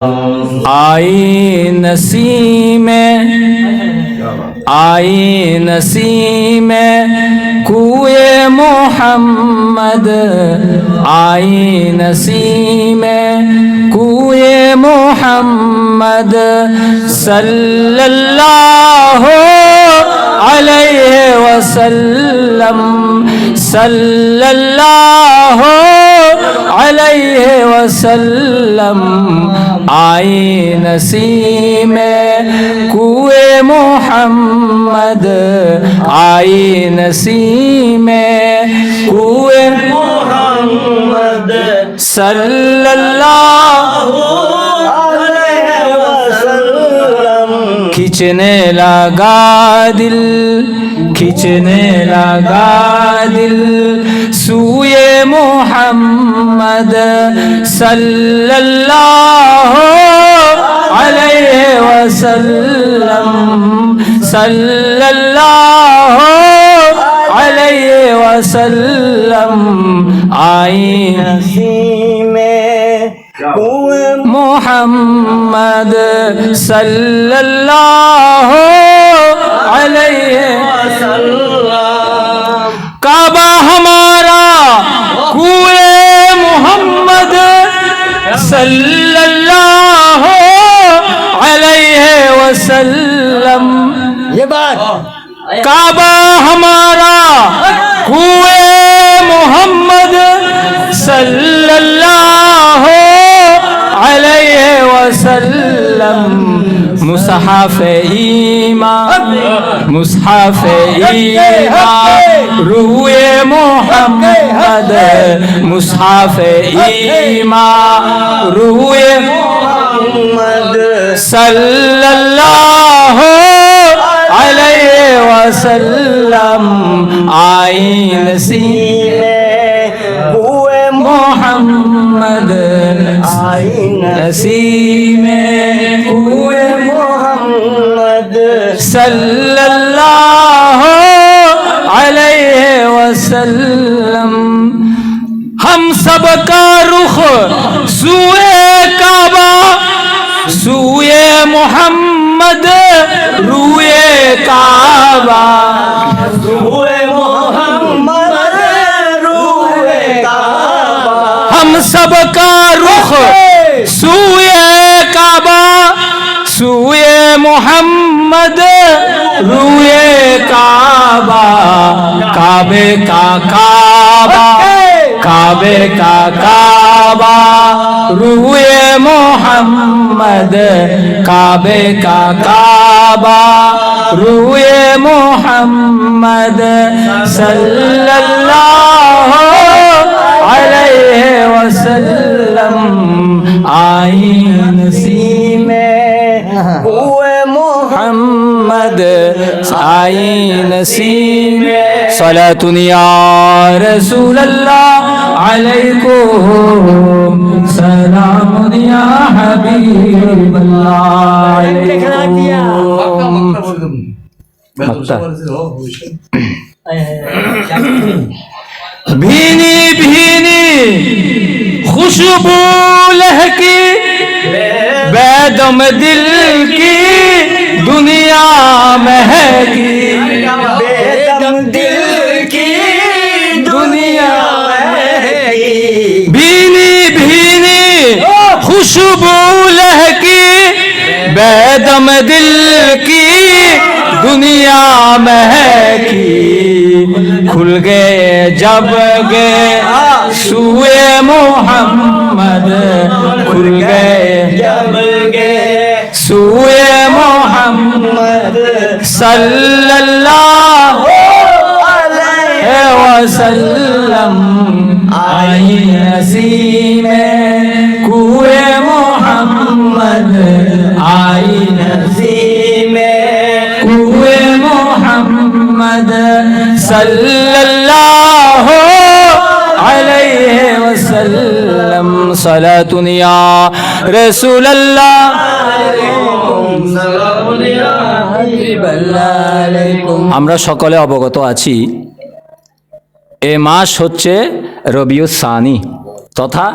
आई नसी में कुए मोहम्मद, आई नसी में कुए मोहम्मद सल्लल्लाहु अलैहि वसल्लम, सल्लल्लाहु अलैहि वसल्लम। आई नसी में कुए मोहम्मद, आई नसी में कुए मोहम्मद सल्लल्लाहु अलैहि वसल्लम। खींचने लगा दिल, खींचने लगा दिल सूए मोहम्मद सल्लल्लाहु अलैहि वसल्लम, सल्लल्लाहु अलैहि वसल्लम। आई नसी में कुए मोहम्मद सल्लल्लाहु अलैहि वसल्लम। काबा हमारा कुए मोहम्मद सल्लल्लाहु अलैहि वसल्लम। ये बात काबा हमारा कुए मोहम्मद सल्लल्लाहु अलैहि वसल्लम। मुसहाफ ईमान, मुसहाफ ईमान रूए मोहम्मद, मुसहाफ ईमान रूए मोहम्मद सल्लल्लाहु अलैहि वसल्लम। आई नसी में कुए मोहम्मद, आई नसी में कुए मोहम्मद सल्लल्लाहु अलैहि वसल्लम। हम सब का रुख सूए काबा, सूए मोहम्मद रूए काबा, सूए मोहम्मद रूए काबा। हम सब का रुख सूए काबा, सूए मोहम्मद रूए काबा। काबे का काबा, काबे का काबा रूए मोहम्मद, काबे का काबा रूए मोहम्मद सल्लल्लाहु अलैहि वसल्लम। आई नसी में कुए मोहम्मद, आई नसी में सलातुन या रसूल अल्लाह अलैकुम सलामुन या हबीब अल्लाह। भीनी भीनी खुशबू लहकी बेदम दिल की दुनिया महकी, बेदम दिल की दुनिया महकी। भीनी भीनी खुशबू लहकी बेदम दिल की दुनिया महकी। खुल गए जब गए सूए मोहम्मद, खुल गए जब गए सूए मोहम्मद सल्लल्लाहु अलैहि वसल्लम। आई नसी में कुए मोहम्मद, आई नसी में कुए मोहम्मद सल्लल्लाहु अलैहि वसल्लम। सलातुन या रसूल अल्लाह আমরা সকলে অবগত আছি এ মাস হচ্ছে রবিউস সানি তথা